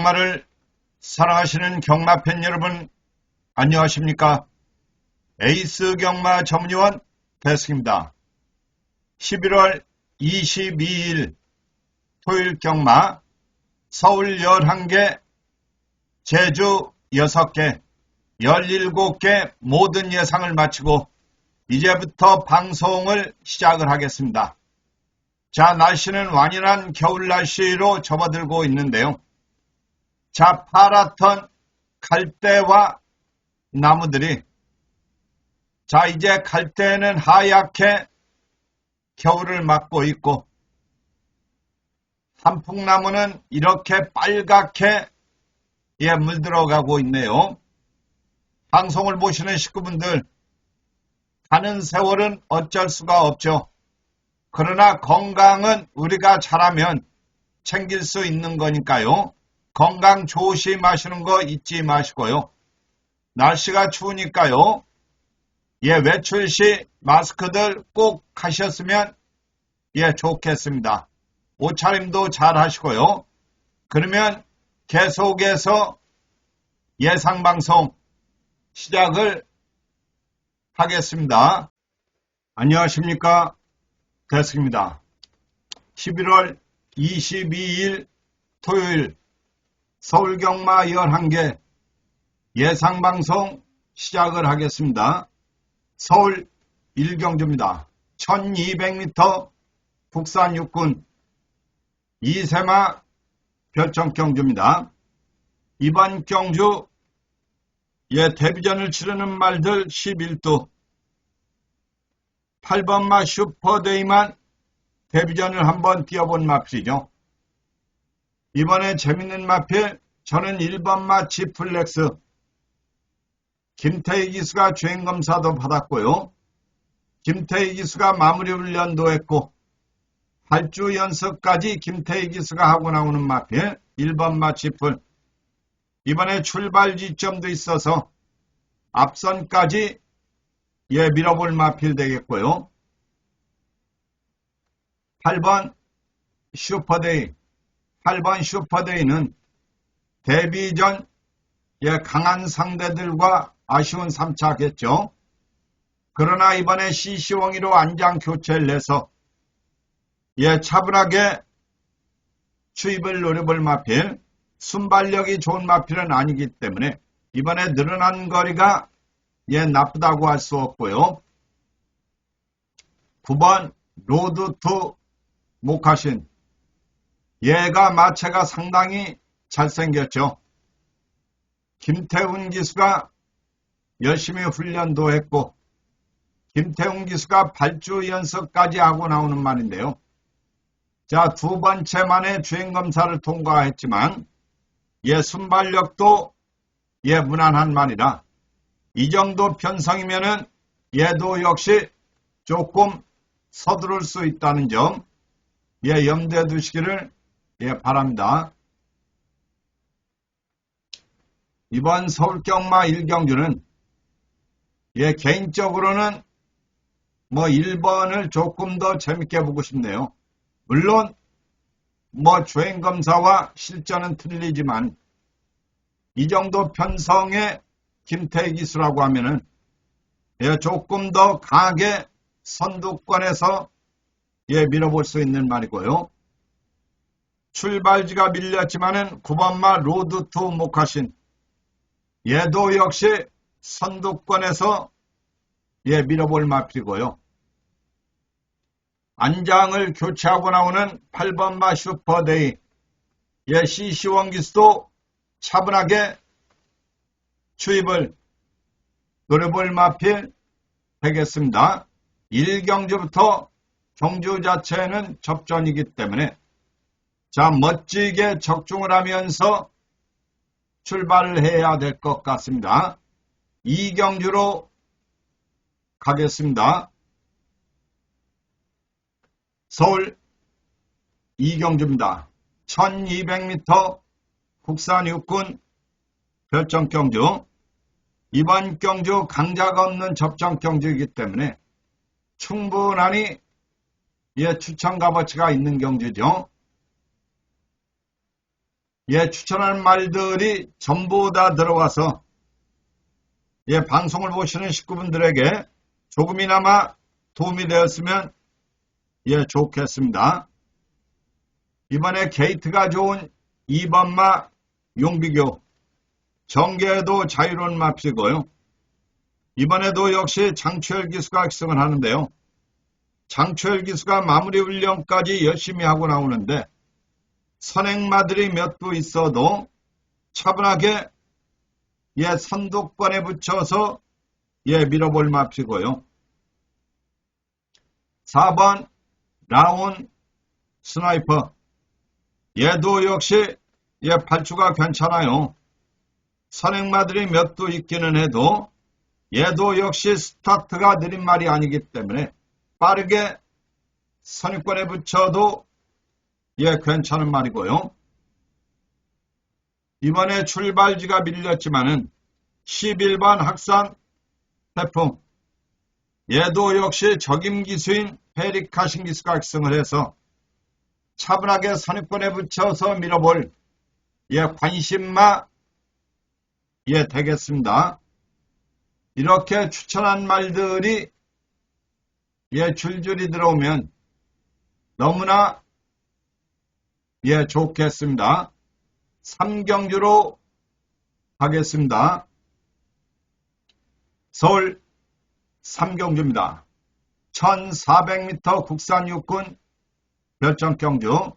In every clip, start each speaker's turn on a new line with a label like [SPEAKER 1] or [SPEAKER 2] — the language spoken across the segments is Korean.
[SPEAKER 1] 경마를 사랑하시는 경마팬 여러분, 안녕하십니까? 에이스 경마 전문위원 배승입니다. 11월 22일 토요일 경마 서울 11개, 제주 6개, 17개 모든 예상을 마치고 이제부터 방송을 시작을 하겠습니다. 자, 날씨는 완연한 겨울 날씨로 접어들고 있는데요. 자, 파랗던 갈대와 나무들이 자, 이제 갈대는 하얗게 겨울을 맞고 있고 한풍나무는 이렇게 빨갛게 물들어가고 있네요. 방송을 보시는 식구분들, 가는 세월은 어쩔 수가 없죠. 그러나 건강은 우리가 잘하면 챙길 수 있는 거니까요. 건강 조심하시는 거 잊지 마시고요. 날씨가 추우니까요. 외출 시 마스크들 꼭 하셨으면 좋겠습니다. 옷차림도 잘 하시고요. 그러면 계속해서 예상방송 시작을 하겠습니다. 안녕하십니까? 배승입니다. 11월 22일 토요일 서울경마 11개 예상방송 시작을 하겠습니다. 서울 1경주입니다. 1200m 국산 육군 이세마 별정경주입니다. 이번 경주 데뷔전을 치르는 말들 11두 8번마 슈퍼데이만 데뷔전을 한번 뛰어본 마필이죠. 이번에 재밌는 마필, 저는 1번마 지플렉스 김태희 기수가 주행검사도 받았고요. 김태희 기수가 마무리 훈련도 했고 8주 연습까지 김태희 기수가 하고 나오는 마필 1번마 지플, 이번에 출발 지점도 있어서 앞선까지 밀어볼 마필 되겠고요. 8번 슈퍼데이, 8번 슈퍼데이는 데뷔전 강한 상대들과 아쉬운 3차겠죠. 그러나 이번에 CC홍이로 안장 교체를 해서 차분하게 추입을 노려볼 마필, 순발력이 좋은 마필은 아니기 때문에 이번에 늘어난 거리가 나쁘다고 할 수 없고요. 9번 로드 투 모카신, 얘가 마체가 상당히 잘생겼죠. 김태훈 기수가 열심히 훈련도 했고 김태훈 기수가 8주 연습까지 하고 나오는 말인데요. 자, 두 번째 만에 주행검사를 통과했지만 순발력도 무난한 말이라 이 정도 편성이면은 얘도 역시 조금 서두를 수 있다는 점 염두에 두시기를 바랍니다. 이번 서울경마 1경주는 개인적으로는 1번을 조금 더 재밌게 보고 싶네요. 물론 주행검사와 실전은 틀리지만 이 정도 편성의 김태희 기수라고 하면은 조금 더 강하게 선두권에서 밀어볼 수 있는 말이고요. 출발지가 밀렸지만은 9번마 로드 투 모카신, 얘도 역시 선두권에서 밀어볼 마필이고요. 안장을 교체하고 나오는 8번마 슈퍼데이, CC홍 기수도 차분하게 추입을 노려볼 마필 되겠습니다. 1경주부터 경주 자체는 접전이기 때문에 자, 멋지게 적중을 하면서 출발을 해야 될 것 같습니다. 2경주로 가겠습니다. 서울 2경주입니다. 1200m 국산 육군 별정경주, 이번 경주 강자가 없는 접전경주이기 때문에 충분하니 추천 값어치가 있는 경주죠. 추천하는 말들이 전부 다 들어와서 방송을 보시는 식구분들에게 조금이나마 도움이 되었으면 좋겠습니다. 이번에 게이트가 좋은 2번마 용비교, 전개도 자유로운 마필이고요. 이번에도 역시 장추열 기수가 학생을 하는데요. 장추열 기수가 마무리 훈련까지 열심히 하고 나오는데 선행마들이 몇 도 있어도 차분하게 선두권에 붙여서 밀어볼 마필이고요. 4번 라온 스나이퍼, 얘도 역시 발주가 괜찮아요. 선행마들이 몇 도 있기는 해도 얘도 역시 스타트가 느린 말이 아니기 때문에 빠르게 선입권에 붙여도 괜찮은 말이고요. 이번에 출발지가 밀렸지만은 11번 학산 태풍, 얘도 역시 적임기수인 페리카신 기수가 학생을 해서 차분하게 선입권에 붙여서 밀어볼 관심마 되겠습니다. 이렇게 추천한 말들이 줄줄이 들어오면 너무나 좋겠습니다. 3경주로 가겠습니다. 서울 3경주입니다. 1400m 국산 육군 별정경주.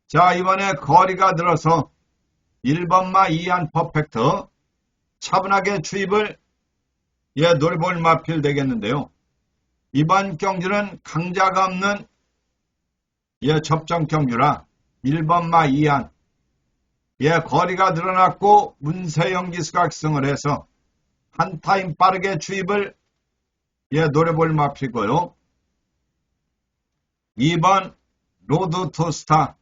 [SPEAKER 1] 자, 이번에 거리가 들어서 1번마 이안 퍼펙트, 차분하게 주입을 노려볼 마필 되겠는데요. 이번 경주는 강자가 없는 접전 경주라 1번마 이안, 거리가 늘어났고 문세영 기수가 학생을 해서 한 타임 빠르게 주입을 노려볼 마필이고요. 2번 로드 투 스타,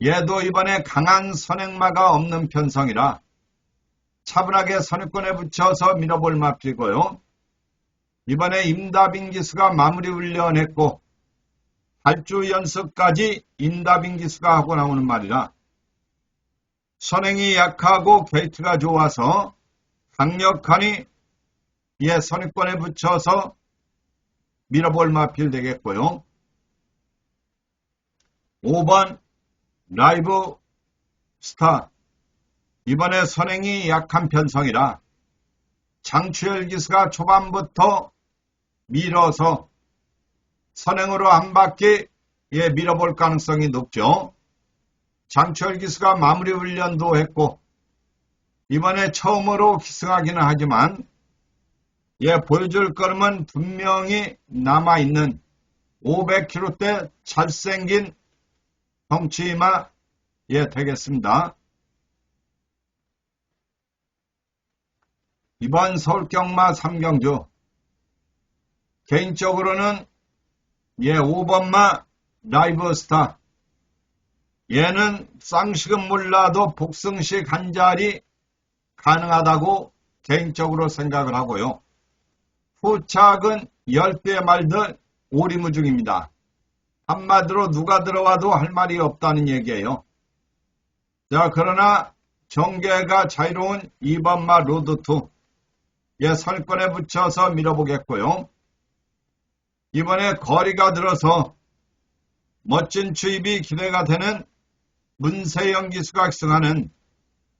[SPEAKER 1] 얘도 이번에 강한 선행마가 없는 편성이라 차분하게 선입권에 붙여서 밀어볼 마필이고요. 이번에 임다빈 기수가 마무리 훈련했고 8주 연습까지 임다빈 기수가 하고 나오는 말이라 선행이 약하고 게이트가 좋아서 강력하니 선입권에 붙여서 밀어볼 마필 되겠고요. 5번 라이브 스타, 이번에 선행이 약한 편성이라 장추열 기수가 초반부터 밀어서 선행으로 한 바퀴 밀어볼 가능성이 높죠. 장추열 기수가 마무리 훈련도 했고 이번에 처음으로 기승하기는 하지만 보여줄 걸음은 분명히 남아있는 500kg대 잘생긴 덩치마 되겠습니다. 이번 서울경마 3경주 개인적으로는 5번마 라이브 스타, 얘는 쌍식은 몰라도 복승식 한 자리 가능하다고 개인적으로 생각을 하고요. 후착은 10대 말들 오리무중입니다. 한마디로 누가 들어와도 할 말이 없다는 얘기예요. 자, 그러나 전개가 자유로운 2번마 로드2, 선입권에 붙여서 밀어보겠고요. 이번에 거리가 들어서 멋진 주입이 기대가 되는 문세영 기수가 학생하는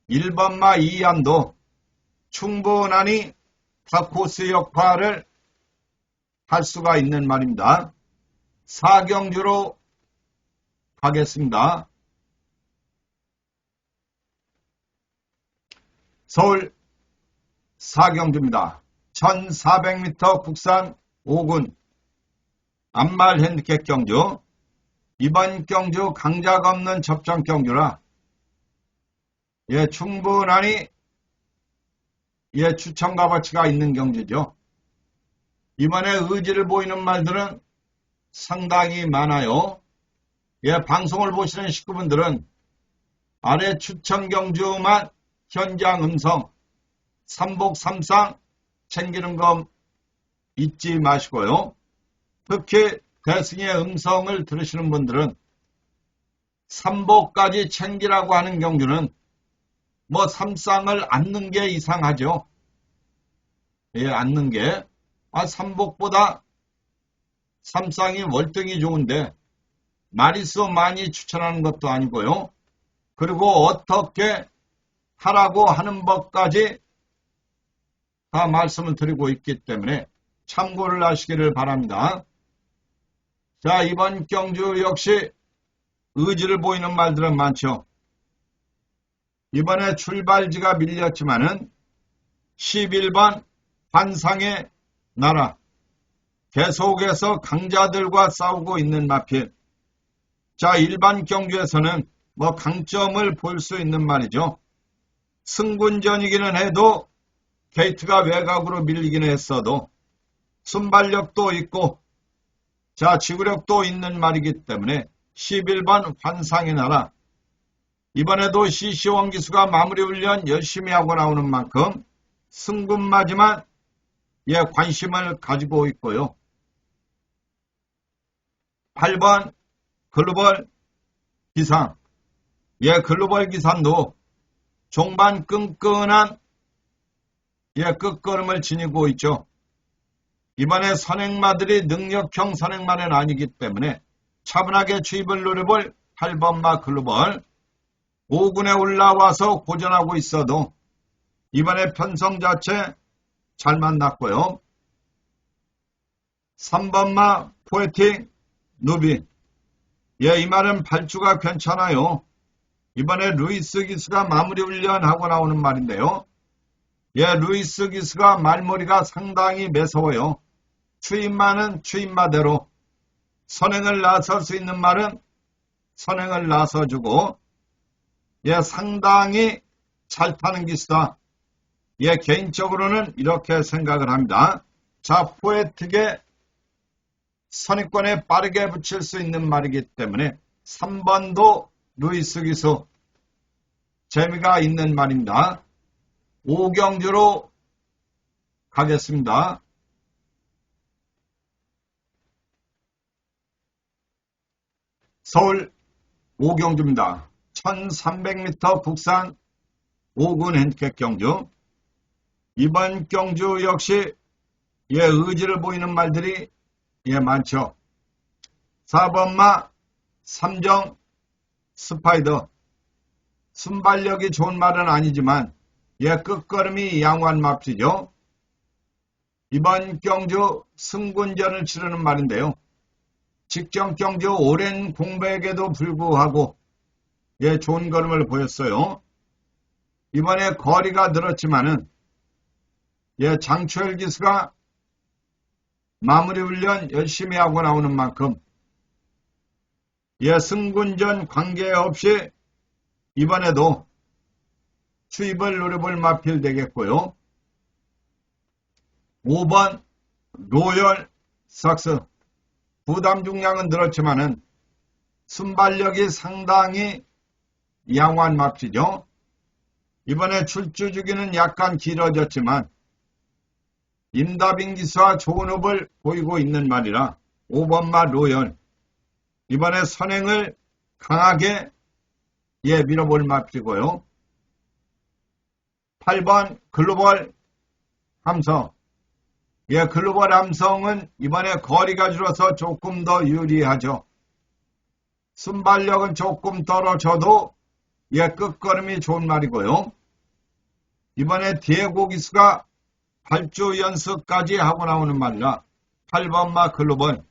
[SPEAKER 1] 1번마 이안도 충분하니 다코스 역할을 할 수가 있는 말입니다. 4경주로 가겠습니다. 서울 4경주입니다. 1400m 국산 5군 암말 핸디캡 경주. 이번 경주 강자가 없는 접전 경주라 충분하니 추천 값어치가 있는 경주죠. 이번에 의지를 보이는 말들은 상당히 많아요. 방송을 보시는 식구분들은 아래 추천 경주만 현장 음성, 삼복 삼상 챙기는 거 잊지 마시고요. 특히 대승의 음성을 들으시는 분들은 삼복까지 챙기라고 하는 경주는 뭐 삼쌍을 앉는 게 이상하죠. 예, 앉는 게. 삼복보다 삼쌍이 월등히 좋은데 마리수 많이 추천하는 것도 아니고요. 그리고 어떻게 하라고 하는 법까지 다 말씀을 드리고 있기 때문에 참고를 하시기를 바랍니다. 자, 이번 경주 역시 의지를 보이는 말들은 많죠. 이번에 출발지가 밀렸지만은 11번 환상의 나라 계속해서 강자들과 싸우고 있는 마필. 자, 일반 경주에서는 뭐 강점을 볼 수 있는 말이죠. 승군전이기는 해도 게이트가 외곽으로 밀리기는 했어도 순발력도 있고 자, 지구력도 있는 말이기 때문에 11번 환상의 나라. 이번에도 CC1 기수가 마무리 훈련 열심히 하고 나오는 만큼 승군마지만 관심을 가지고 있고요. 8번 글로벌 기상. 글로벌 기상도 종반 끈끈한 끝걸음을 지니고 있죠. 이번에 선행마들이 능력형 선행마는 아니기 때문에 차분하게 추입을 노려볼 8번마 글로벌. 5군에 올라와서 고전하고 있어도 이번에 편성 자체 잘 만났고요. 3번마 포에틱 누비. 이 말은 발주가 괜찮아요. 이번에 루이스 기수가 마무리 훈련하고 나오는 말인데요. 루이스 기수가 말머리가 상당히 매서워요. 추임마는 추임마대로 선행을 나설 수 있는 말은 선행을 나서주고 상당히 잘 타는 기수다. 개인적으로는 이렇게 생각을 합니다. 자, 포에틱의 선입권에 빠르게 붙일 수 있는 말이기 때문에 3번도 루이스 기수 재미가 있는 말입니다. 5경주로 가겠습니다. 서울 5경주입니다. 1300m 국산 5군 핸디캡 경주. 이번 경주 역시 의지를 보이는 말들이 많죠. 4번마 삼정 스파이더. 순발력이 좋은 말은 아니지만 끝걸음이 양호한 맙시죠. 이번 경주 승군전을 치르는 말인데요. 직전 경주 오랜 공백에도 불구하고 좋은 걸음을 보였어요. 이번에 거리가 늘었지만은 장초열 기수가 마무리 훈련 열심히 하고 나오는 만큼 승군전 관계없이 이번에도 추입을 노려볼 마필 되겠고요. 5번 로열 삭스. 부담 중량은 늘었지만은 순발력이 상당히 양호한 맙시죠. 이번에 출주 주기는 약간 길어졌지만 임다빈 기수와 좋은 호흡을 보이고 있는 말이라 5번마 로열. 이번에 선행을 강하게 밀어볼 맙시고요. 8번 글로벌 함성. 글로벌 함성은 이번에 거리가 줄어서 조금 더 유리하죠. 순발력은 조금 떨어져도 끝걸음이 좋은 말이고요. 이번에 디에고 기수가 발주 연습까지 하고 나오는 말이라 8번마 글로벌.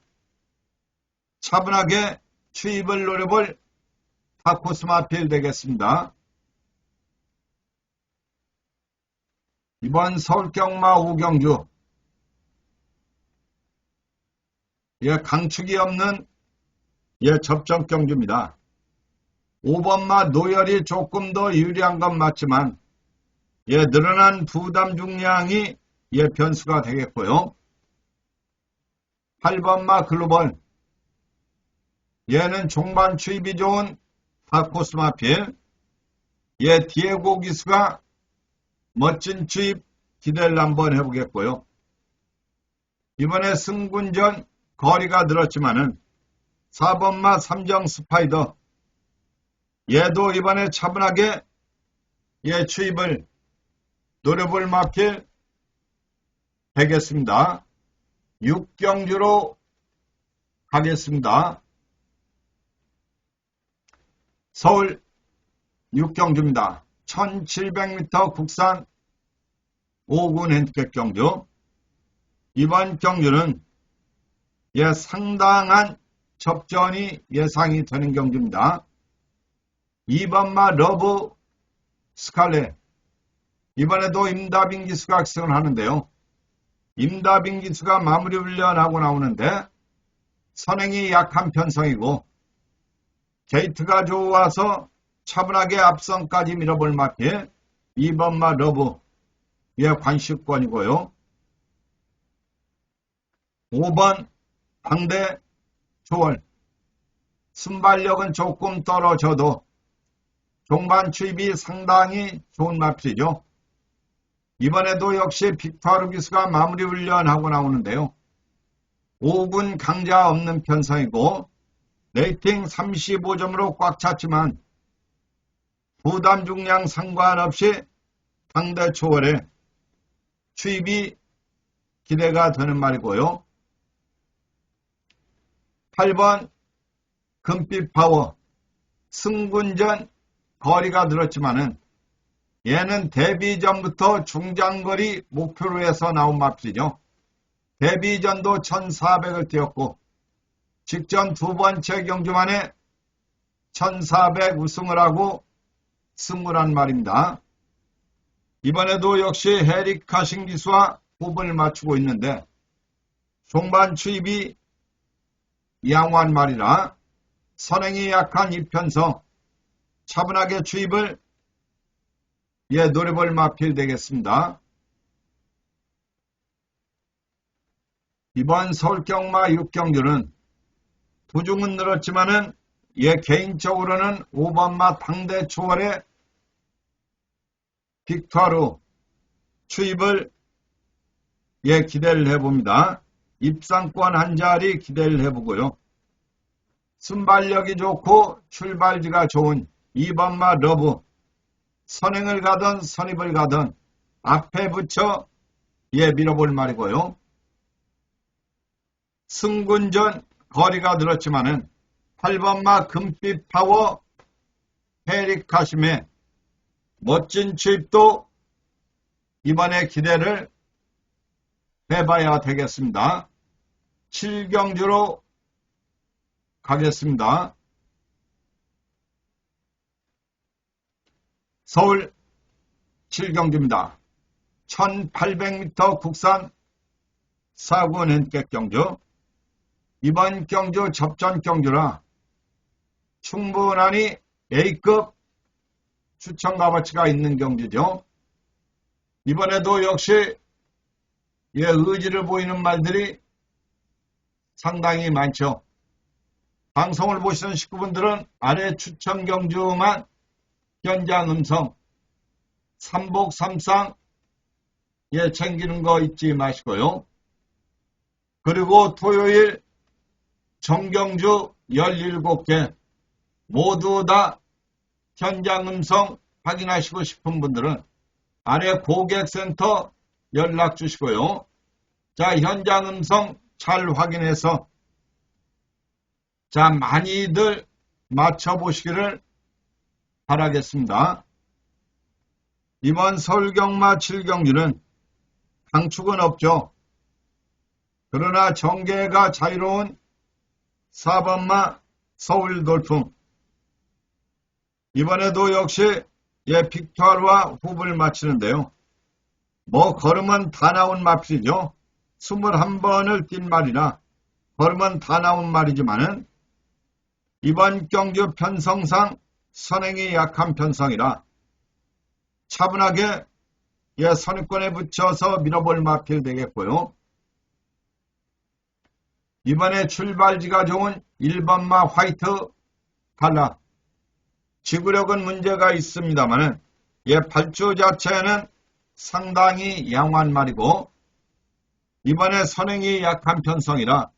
[SPEAKER 1] 차분하게 추입을 노려볼 타코스 마필 되겠습니다. 이번 서울경마 5경주. 강축이 없는 접전 경주입니다. 5번마 노열이 조금 더 유리한 건 맞지만 늘어난 부담 중량이 변수가 되겠고요. 8번마 글로벌. 얘는 종반 추입이 좋은 타코스 마필. 디에고 기수가 멋진 추입 기대를 한번 해보겠고요. 이번에 승군전 거리가 늘었지만은 4번마 삼정 스파이더. 얘도 이번에 차분하게 추입을 노려볼 마필 되겠습니다. 6경주로 가겠습니다. 서울 6경주입니다. 1700m 국산 5군 핸디캡 경주. 이번 경주는 상당한 접전이 예상이 되는 경주입니다. 2번마 러브 스칼렛. 이번에도 임다빈 기수가 악승을 하는데요. 임다빈 기수가 마무리 훈련하고 나오는데 선행이 약한 편성이고 게이트가 좋아서 차분하게 앞선까지 밀어볼 마필 2번마 러브 관시권이고요. 5번 당대 조월. 순발력은 조금 떨어져도 종반 추입이 상당히 좋은 마필이죠. 이번에도 역시 빅파루 기수가 마무리 훈련하고 나오는데요. 5군 강자 없는 편성이고 레이팅 35점으로 꽉 찼지만 부담 중량 상관없이 당대 초월에 추입이 기대가 되는 말이고요. 8번 금빛 파워. 승군전 거리가 늘었지만은 얘는 데뷔 전부터 중장거리 목표로 해서 나온 마필이죠. 데뷔 전도 1400을 뛰었고 직전 두 번째 경주만에 1400 우승을 하고 승문한 말입니다. 이번에도 역시 헤리카신 기수와 호흡을 맞추고 있는데 종반 추입이 양호한 말이라 선행이 약한 이편성 차분하게 추입을 노려볼 마필 되겠습니다. 이번 서울경마 6경주는 부중은 늘었지만은 개인적으로는 5번마 당대 초월의 빅투아루 추입을 기대를 해봅니다. 입상권 한 자리 기대를 해보고요. 순발력이 좋고 출발지가 좋은 2번마 러브. 선행을 가든 선입을 가든 앞에 붙여 밀어볼 말이고요. 승군전 거리가 늘었지만은 8번마 금빛 파워 헤리카심의 멋진 추입도 이번에 기대를 해봐야 되겠습니다. 7경주로 가겠습니다. 서울 7경주입니다. 1800m 국산 4군 핸디캡 경주. 이번 경주 접전 경주라 충분하니 A급 추천 값어치가 있는 경주죠. 이번에도 역시 의지를 보이는 말들이 상당히 많죠. 방송을 보시는 식구분들은 아래 추천 경주만 현장 음성 삼복 삼상 챙기는 거 잊지 마시고요. 그리고 토요일 정경주 17개 모두 다 현장 음성 확인하시고 싶은 분들은 아래 고객센터 연락 주시고요. 자, 현장 음성 잘 확인해서 많이들 맞춰보시기를 바라겠습니다. 이번 서울경마 7경주는 강축은 없죠. 그러나 정계가 자유로운 4번마 서울돌풍. 이번에도 역시 빅투아루와 호흡을 맞추는데요. 걸음은 다 나온 마필이죠. 21번을 뛴 말이라 걸음은 다 나온 말이지만은 이번 경주 편성상 선행이 약한 편성이라 차분하게 선입권에 붙여서 밀어볼 마필 되겠고요. 이번에 출발지가 좋은 1번마 화이트 갈라. 지구력은 문제가 있습니다만 발주 자체는 상당히 양호한 말이고 이번에 선행이 약한 편성이라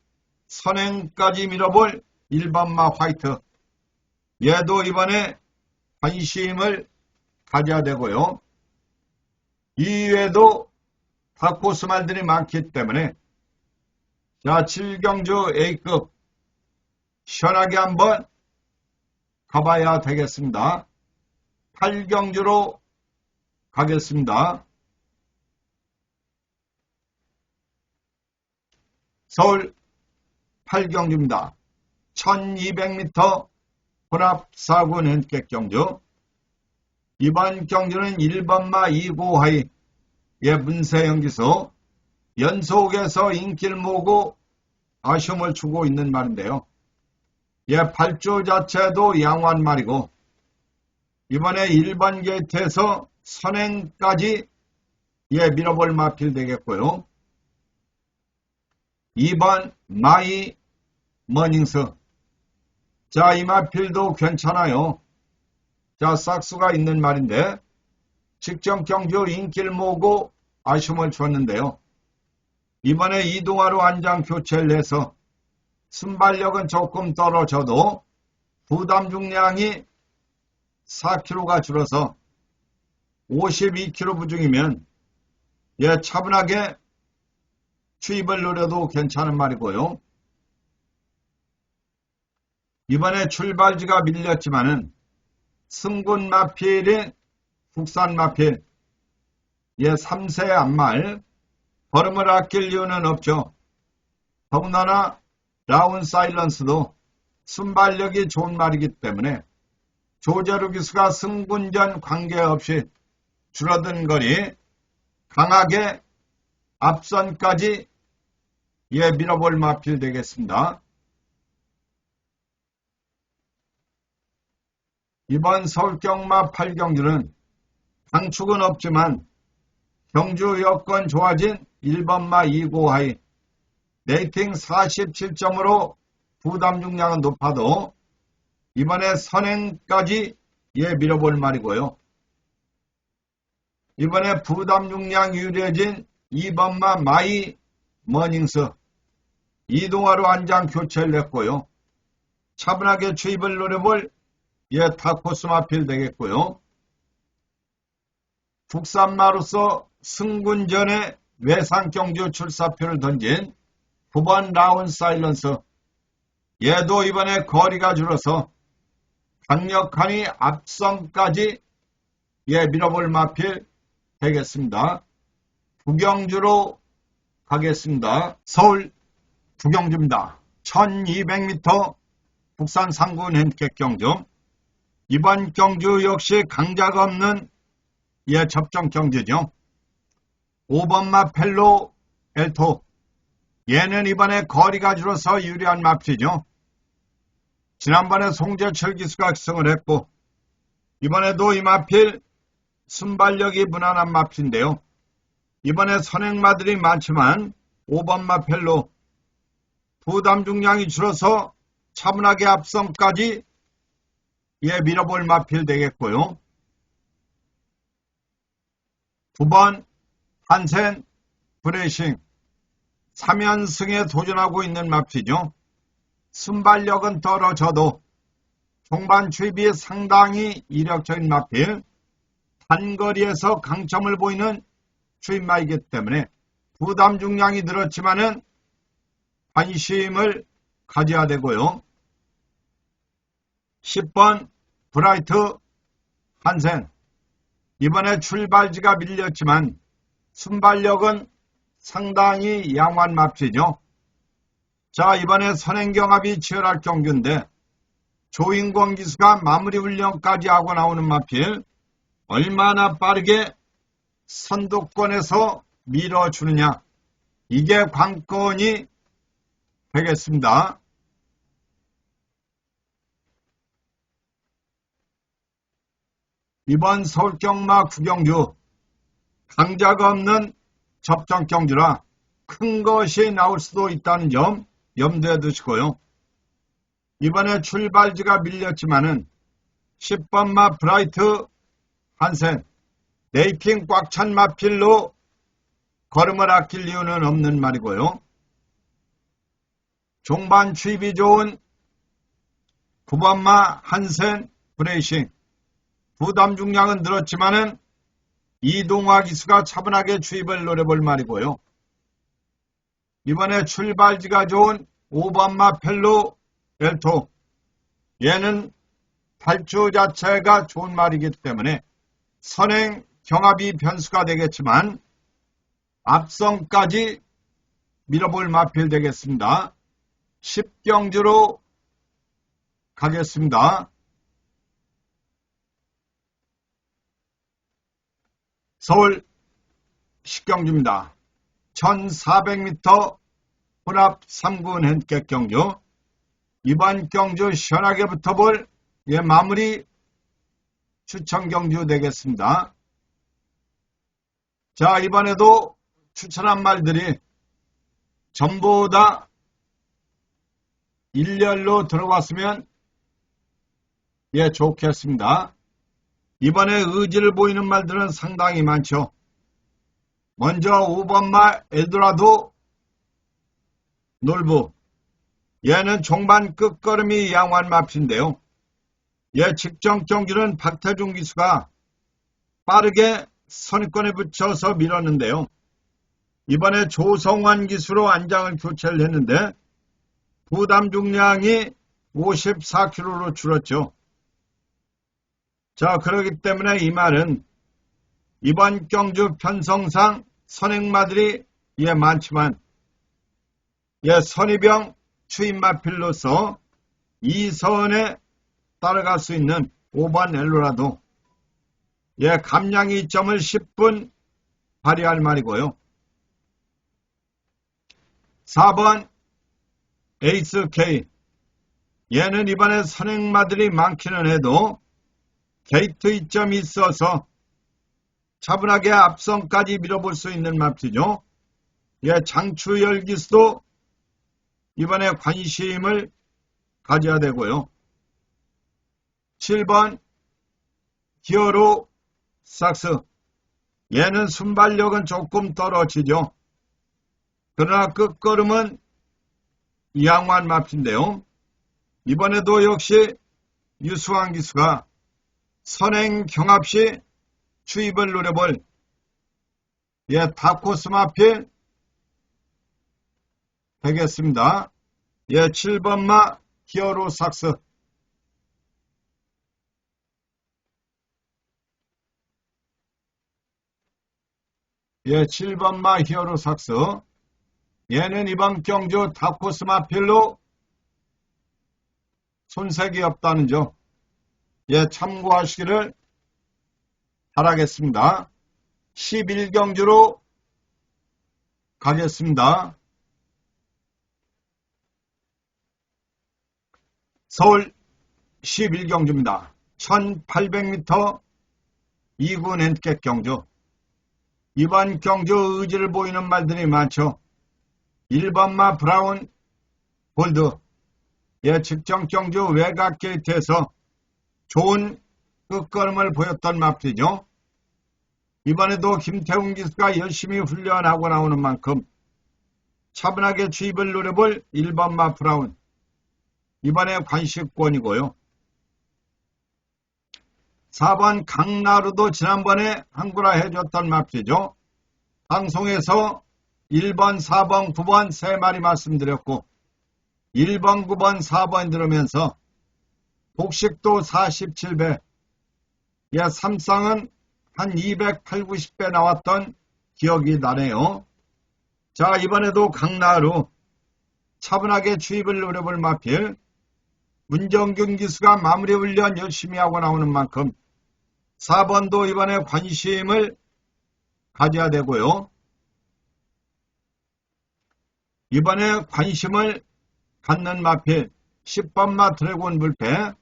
[SPEAKER 1] 선행까지 밀어볼 1번마 화이트. 얘도 이번에 관심을 가져야 되고요. 이외에도 다코스 말들이 많기 때문에 자, 7경주 A급 시원하게 한번 가봐야 되겠습니다. 8경주로 가겠습니다. 서울 8경주입니다. 1200m 혼합 4군 hen객 경주. 이번 경주는 1번마 2고 하이 문세영 기수 연속해서 인기를 모으고 아쉬움을 주고 있는 말인데요. 발주 자체도 양호한 말이고 이번에 1번 게이트에서 선행까지 밀어볼 마필 되겠고요. 2번 마이 머닝스. 자, 이 마필도 괜찮아요. 자, 싹수가 있는 말인데 직전 경주 인기를 모으고 아쉬움을 줬는데요. 이번에 이동화로 안장 교체를 해서 순발력은 조금 떨어져도 부담 중량이 4kg가 줄어서 52kg 부중이면 차분하게 추입을 노려도 괜찮은 말이고요. 이번에 출발지가 밀렸지만은 승군 마필인 국산 마필 3세 안말 걸음을 아낄 이유는 없죠. 더군다나 라운 사일런스도 순발력이 좋은 말이기 때문에 조재루 기수가 승군전 관계없이 줄어든 거리 강하게 앞선까지 밀어볼 마필 되겠습니다. 이번 서울경마 8경주는 강축은 없지만 경주 여건 좋아진 1번마 2고 하이 레이팅 47점으로 부담 중량은 높아도 이번에 선행까지 밀어볼 말이고요. 이번에 부담 중량 유리해진 2번마 마이 머닝스 이동화로 안장 교체를 했고요. 차분하게 추입을 노려볼 다코스 마필 되겠고요. 국산마로서 승군전에 외상경주 출사표를 던진 9번 라운 사일런스. 얘도 이번에 거리가 줄어서 강력하니 앞선까지 밀어볼 마필 되겠습니다. 구경주로 가겠습니다. 서울 구경주입니다. 1200m 국산 상군 hen객 경주. 이번 경주 역시 강자가 없는 접전 경주죠. 5번마 펠로 엘토. 얘는 이번에 거리가 줄어서 유리한 마필이죠. 지난번에 송재철 기수가 기승을 했고 이번에도 이 마필 순발력이 무난한 마필인데요. 이번에 선행마들이 많지만 5번마 펠로 부담 중량이 줄어서 차분하게 앞선까지 밀어볼 마필 되겠고요. 9번 한센 브레이싱 3연승에 도전하고 있는 마필이죠. 순발력은 떨어져도 종반 추입이 상당히 이력적인 마필, 단거리에서 강점을 보이는 추입마이기 때문에 부담 중량이 늘었지만은 관심을 가져야 되고요. 10번 브라이트 한센. 이번에 출발지가 밀렸지만 순발력은 상당히 양호한 마필이죠. 자, 이번에 선행경합이 치열할 경주인데 조인권 기수가 마무리 훈련까지 하고 나오는 마필 얼마나 빠르게 선두권에서 밀어주느냐, 이게 관건이 되겠습니다. 이번 서울경마 구경주 강자가 없는 접전 경주라 큰 것이 나올 수도 있다는 점 염두에 두시고요. 이번에 출발지가 밀렸지만은 10번마 브라이트 한센 레이팅 꽉 찬 마필로 걸음을 아낄 이유는 없는 말이고요. 종반 추입이 좋은 9번마 한센 브레이싱 부담 중량은 늘었지만은 이동화 기수가 차분하게 추입을 노려볼 말이고요. 이번에 출발지가 좋은 5번 마 펠로 엘토. 얘는 탈주 자체가 좋은 말이기 때문에 선행 경합이 변수가 되겠지만 앞선까지 밀어볼 마필 되겠습니다. 10경주로 가겠습니다. 서울 10경주입니다. 1400m 혼합 3군 핸디캡 경주. 이번 경주 시원하게 붙어볼 마무리 추천 경주 되겠습니다. 자, 이번에도 추천한 말들이 전부 다 일렬로 들어왔으면 좋겠습니다. 이번에 의지를 보이는 말들은 상당히 많죠. 먼저 5번 말 엘도라도 놀부. 얘는 종반 끝걸음이 양호한 마필인데요. 얘 직전 경주는 박태중 기수가 빠르게 선입권에 붙여서 밀었는데요. 이번에 조성환 기수로 안장을 교체를 했는데 부담 중량이 54kg로 줄었죠. 자, 그렇기 때문에 이 말은 이번 경주 편성상 선행마들이 많지만 선의병 추임마필로서 2선에 따라갈 수 있는 5번 엘로라도 감량 2점을 10분 발휘할 말이고요. 4번 에이스 K. 얘는 이번에 선행마들이 많기는 해도 게이트 2점이 있어서 차분하게 앞선까지 밀어볼 수 있는 마필이죠. 장추열 기수도 이번에 관심을 가져야 되고요. 7번 히어로 삭스. 얘는 순발력은 조금 떨어지죠. 그러나 끝걸음은 양호한 마필인데요. 이번에도 역시 유수환 기수가 선행 경합 시 추입을 노려볼 다코스 마필 되겠습니다. 7번마 히어로 삭스. 7번마 히어로 삭스. 얘는 이번 경주 다코스 마필로 손색이 없다는 점 참고하시기를 바라겠습니다. 11경주로 가겠습니다. 서울 11경주입니다. 1800m 2군 핸디캡 경주. 이번 경주 의지를 보이는 말들이 많죠. 1번마 브라운 골드. 직전 경주 외곽 게이트에서 좋은 끝걸음을 보였던 마필이죠. 이번에도 김태훈 기수가 열심히 훈련하고 나오는 만큼 차분하게 추입을 노려볼 1번마 브라운. 이번에 관식권이고요. 4번 강나루도 지난번에 한구라 해줬던 마필이죠. 방송에서 1번, 4번, 9번 3마리 말씀드렸고 1번, 9번, 4번 들으면서 복식도 47배, 삼쌍은 한 280, 90배 나왔던 기억이 나네요. 자, 이번에도 강나루 차분하게 추입을 노려볼 마필. 문정균 기수가 마무리 훈련 열심히 하고 나오는 만큼 4번도 이번에 관심을 가져야 되고요. 이번에 관심을 갖는 마필 10번마 드래곤 불패.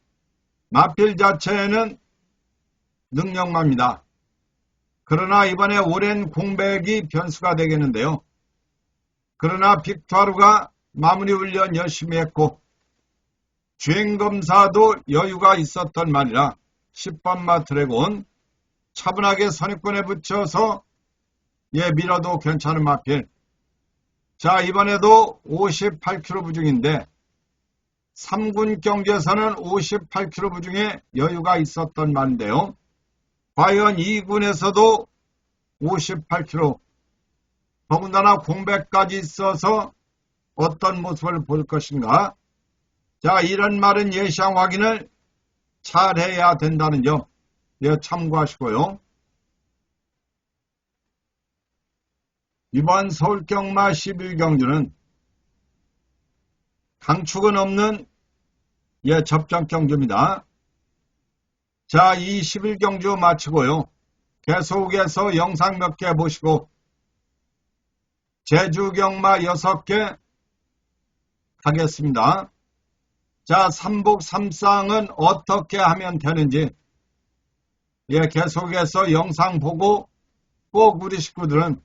[SPEAKER 1] 마필 자체는 능력마입니다. 그러나 이번에 오랜 공백이 변수가 되겠는데요. 그러나 빅투아루가 마무리 훈련 열심히 했고 주행검사도 여유가 있었던 말이라 10번마 드래곤 차분하게 선입권에 붙여서 밀어도 괜찮은 마필. 자, 이번에도 58kg 부중인데 3군 경주에서는 58kg 부중에 여유가 있었던 말인데요. 과연 2군에서도 58km, 더군다나 공백까지 있어서 어떤 모습을 볼 것인가? 자, 이런 말은 예시항 확인을 잘 해야 된다는 점 참고하시고요. 이번 서울경마 11경주는 강축은 없는 접전경주입니다. 자, 이 11경주 마치고요. 계속해서 영상 몇 개 보시고 제주경마 6개 가겠습니다. 자, 삼복 삼상은 어떻게 하면 되는지 계속해서 영상 보고 꼭 우리 식구들은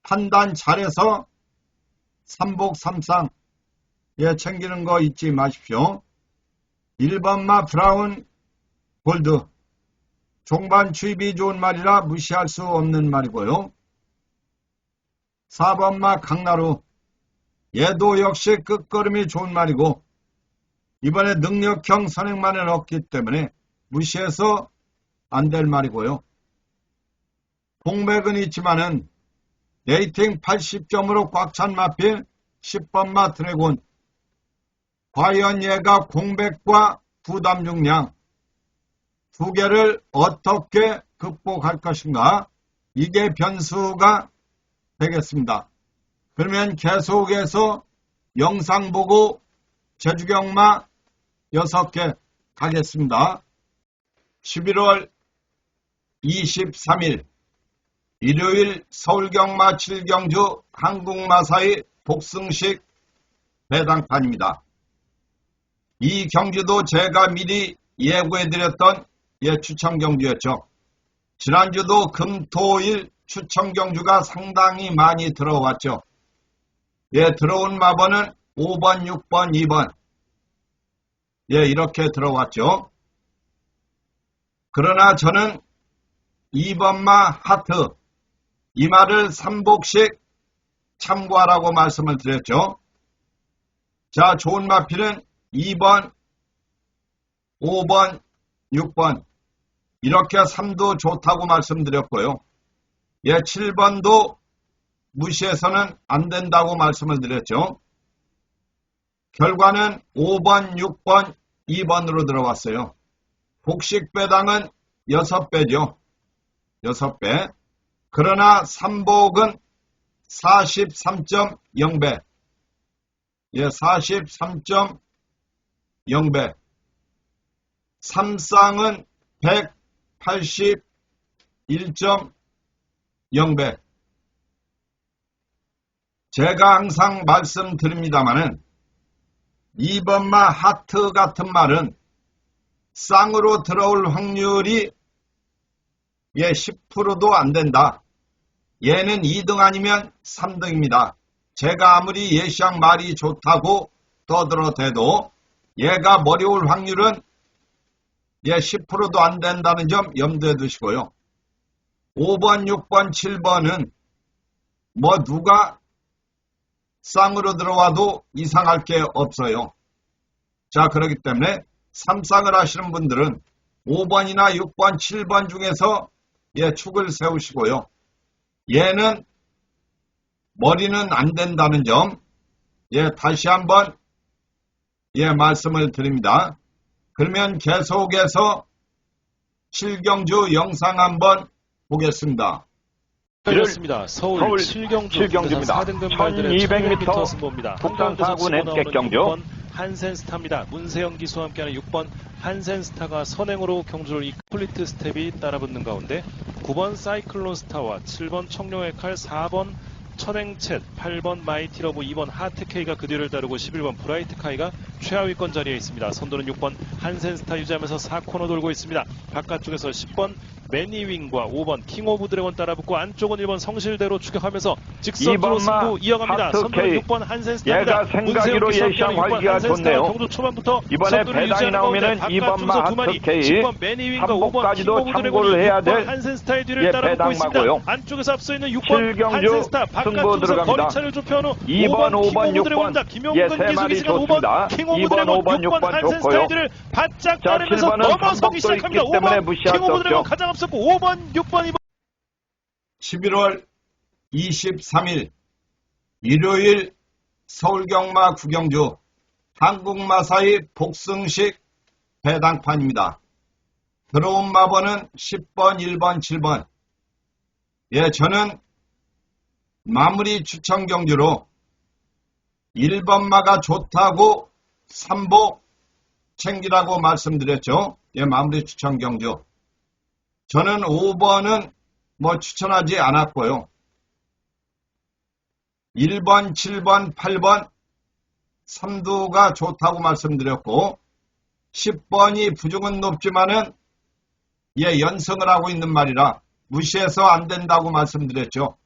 [SPEAKER 1] 판단 잘해서 삼복 삼상 챙기는 거 잊지 마십시오. 1번마 브라운 골드, 종반 추입이 좋은 말이라 무시할 수 없는 말이고요. 4번마 강나루, 얘도 역시 끝걸음이 좋은 말이고 이번에 능력형 선행만은 없기 때문에 무시해서 안 될 말이고요. 공백은 있지만은 레이팅 80점으로 꽉 찬 마필 10번마 드래곤, 과연 얘가 공백과 부담 중량 두 개를 어떻게 극복할 것인가? 이게 변수가 되겠습니다. 그러면 계속해서 영상 보고 제주경마 6개 가겠습니다. 11월 23일 일요일 서울경마 7경주 한국마사의 복승식 배당판입니다. 이 경주도 제가 미리 예고해드렸던 추천경주였죠. 지난주도 금토일 추천경주가 상당히 많이 들어왔죠. 들어온 마번은 5번, 6번, 2번 이렇게 들어왔죠. 그러나 저는 2번마 하트, 이 말을 3복씩 참고하라고 말씀을 드렸죠. 자, 좋은 마필은 2번, 5번, 6번 이렇게 3도 좋다고 말씀드렸고요. 7번도 무시해서는 안 된다고 말씀을 드렸죠. 결과는 5번, 6번, 2번으로 들어왔어요. 복식 배당은 6배죠. 6배. 그러나 3복은 43.0배. 43.0배. 3쌍은 181.0배. 제가 항상 말씀드립니다마는 2번마 하트 같은 말은 쌍으로 들어올 확률이 10%도 안 된다. 얘는 2등 아니면 3등입니다. 제가 아무리 예시양 말이 좋다고 떠들어대도 얘가 머리 올 확률은 10%도 안 된다는 점 염두에 두시고요. 5번, 6번, 7번은 누가 쌍으로 들어와도 이상할 게 없어요. 자, 그렇기 때문에 3쌍을 하시는 분들은 5번이나 6번, 7번 중에서 축을 세우시고요. 얘는 머리는 안 된다는 점 다시 한번 말씀을 드립니다. 그러면 계속해서 7경주 영상 한번 보겠습니다.
[SPEAKER 2] 그렇습니다. 서울 7경주입니다. 1200m 승부입니다.
[SPEAKER 3] 북한 4군의 객경주
[SPEAKER 2] 한센스타입니다. 문세영 기수와 함께하는 6번 한센스타가 선행으로 경주를 폴리트 스텝이 따라붙는 가운데 9번 사이클론 스타와 7번 청룡의 칼, 4번 천행챗, 8번 마이티러브, 2번 하트케이가 그 뒤를 따르고 11번 브라이트카이가 최하위권 자리에 있습니다. 선두는 6번 한센스타 유지하면서 4코너 돌고 있습니다. 바깥쪽에서 10번 매니윙과 5번 킹 오브 드래곤 따라붙고 안쪽은 1번 성실대로 추격하면서 직선으로
[SPEAKER 3] 2번마
[SPEAKER 2] 승부 이어갑니다. 선두는
[SPEAKER 3] 하트케이.
[SPEAKER 2] 6번 한센스타입니다.
[SPEAKER 3] 얘가 생각으로 예상 활기가 좋네요.
[SPEAKER 2] 경주 초반부터
[SPEAKER 3] 이번에
[SPEAKER 2] 선두를
[SPEAKER 3] 배당이
[SPEAKER 2] 유지하는
[SPEAKER 3] 나오면은
[SPEAKER 2] 가운데
[SPEAKER 3] 2번마
[SPEAKER 2] 바깥쪽에서 두 마리,
[SPEAKER 3] 하트케이
[SPEAKER 2] 10번 매니윙과 5번 킹
[SPEAKER 3] 한복까지도
[SPEAKER 2] 오브
[SPEAKER 3] 참고를
[SPEAKER 2] 드래곤이
[SPEAKER 3] 해야
[SPEAKER 2] 6번
[SPEAKER 3] 될
[SPEAKER 2] 한센스타의 뒤를
[SPEAKER 3] 예,
[SPEAKER 2] 따라붙고 있습니다.
[SPEAKER 3] 배당마고요.
[SPEAKER 2] 안쪽에서 앞서 있는 6번
[SPEAKER 3] 7경주
[SPEAKER 2] 한센스타
[SPEAKER 3] 승부
[SPEAKER 2] 바깥쪽에서
[SPEAKER 3] 들어갑니다.
[SPEAKER 2] 거리차를 좁혀놓은
[SPEAKER 3] 2번, 5번,
[SPEAKER 2] 킹 오브
[SPEAKER 3] 6번.
[SPEAKER 2] 드래곤입니다.
[SPEAKER 3] 예,
[SPEAKER 2] 김용근
[SPEAKER 3] 세 마리
[SPEAKER 2] 기수기 시간
[SPEAKER 3] 좋습니다.
[SPEAKER 2] 5번 킹 오브
[SPEAKER 3] 2번,
[SPEAKER 2] 드래곤
[SPEAKER 3] 5번,
[SPEAKER 2] 6번
[SPEAKER 3] 6번
[SPEAKER 2] 한센스타이들을 바짝
[SPEAKER 3] 자,
[SPEAKER 2] 따르면서
[SPEAKER 3] 7번은
[SPEAKER 2] 넘어서기
[SPEAKER 3] 선복도
[SPEAKER 2] 시작합니다.
[SPEAKER 3] 있기 때문에
[SPEAKER 2] 5번
[SPEAKER 3] 무시할
[SPEAKER 2] 킹
[SPEAKER 3] 수
[SPEAKER 2] 오브 드래곤
[SPEAKER 3] 없죠.
[SPEAKER 2] 가장 앞섰고 5번 6번 2번
[SPEAKER 1] 11월 23일 일요일 서울경마 구경주 한국마사이 복승식 배당판입니다. 들어온 마번은 10번, 1번, 7번. 예, 저는 마무리 추천 경주로 1번마가 좋다고 3복 챙기라고 말씀드렸죠. 예, 마무리 추천 경주. 저는 5번은 뭐 추천하지 않았고요. 1번, 7번, 8번, 3두가 좋다고 말씀드렸고 10번이 부중은 높지만은 예, 연승을 하고 있는 말이라 무시해서 안 된다고 말씀드렸죠.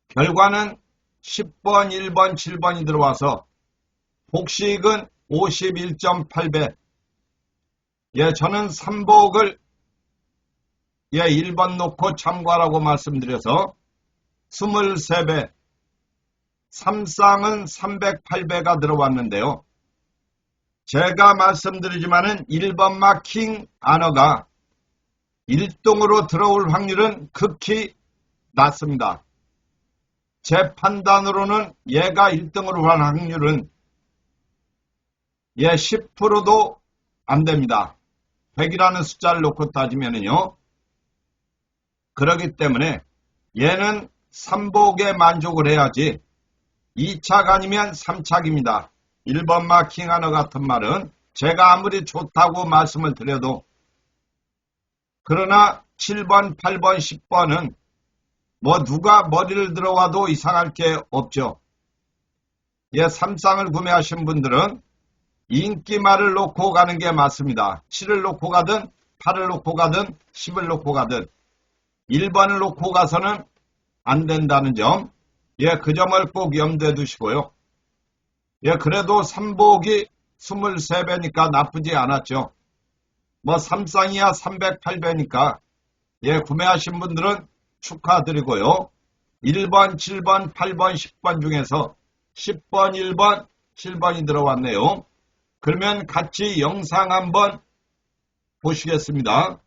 [SPEAKER 1] 결과는 10번, 1번, 7번이 들어와서 복식은 51.8배. 예, 저는 3복을 예, 1번 놓고 참고하라고 말씀드려서 23배, 3쌍은 308배가 들어왔는데요. 제가 말씀드리지만은 1번마 킹 아너가 1등으로 들어올 확률은 극히 낮습니다. 제 판단으로는 얘가 1등으로 할 확률은 예, 10%도 안 됩니다. 100이라는 숫자를 놓고 따지면은요. 그렇기 때문에 얘는 3복에 만족을 해야지 2착 아니면 3착입니다. 1번마 킹하너 같은 말은 제가 아무리 좋다고 말씀을 드려도 그러나 7번, 8번, 10번은 뭐 누가 머리를 들어와도 이상할 게 없죠. 예, 3쌍을 구매하신 분들은 인기말을 놓고 가는 게 맞습니다. 7을 놓고 가든 8을 놓고 가든 10을 놓고 가든 1번을 놓고 가서는 안 된다는 점, 예, 그 점을 꼭 염두에 두시고요. 예, 그래도 3복이 23배니까 나쁘지 않았죠. 뭐 3쌍이야 308배니까 예, 구매하신 분들은 축하드리고요. 1번, 7번, 8번, 10번 중에서 10번, 1번, 7번이 들어왔네요. 그러면 같이 영상 한번 보시겠습니다.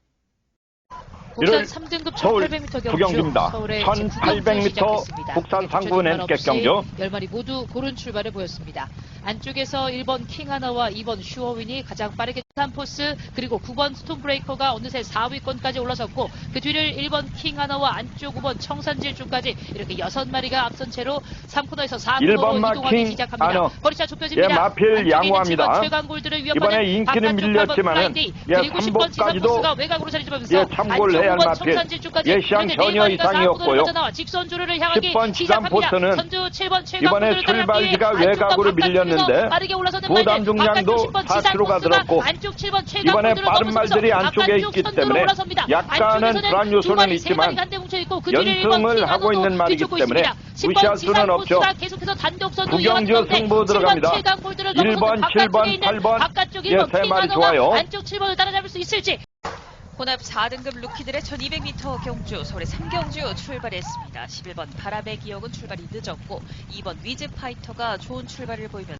[SPEAKER 4] 국산 3등급
[SPEAKER 3] 서울
[SPEAKER 4] 1800m
[SPEAKER 3] 구경주입니다.
[SPEAKER 4] 서울의
[SPEAKER 3] 1800m 국산 상부 낸객 경주.
[SPEAKER 4] 10마리 모두 고른 출발을 보였습니다. 안쪽에서 1번 킹 하나와 2번 슈어윈이 가장 빠르게 3포스 그리고 9번 스톤브레이커가 어느새 4위권까지 올라섰고 그 뒤를 1번 킹 하나와 안쪽 5번 청산질주까지 이렇게 6마리가 앞선 채로 3코너에서 4코너로 이동하기 시작합니다. 거리차 좁혀집니다.
[SPEAKER 3] 예, 마필 양호합니다. 이번에 인기는 밀렸지만은 예, 3복까지도 예, 참고를 해야 할 마필. 예, 시장 전혀 이상이었고요. 10번 지산 포스는 이번에 출발지가 외곽으로 밀렸는데 부담 중량도 4kg가 들었고 이번에 빠른 말들이 안쪽에 있기 때문에 약간은 불안 요소는 있지만 연승을 하고 있는 말이기 때문에 무시할 수는 없죠. 구경주 승부 들어갑니다. 1번, 7번, 8번 예, 3마리 좋아요.
[SPEAKER 4] 안쪽 7번을 따라잡을 수 있을지.
[SPEAKER 5] 혼합 4등급 루키들의 1200m 경주 서울의 3경주 출발했습니다. 11번 바람의 기억은 출발이 늦었고 2번 위즈 파이터가 좋은 출발을 보이면서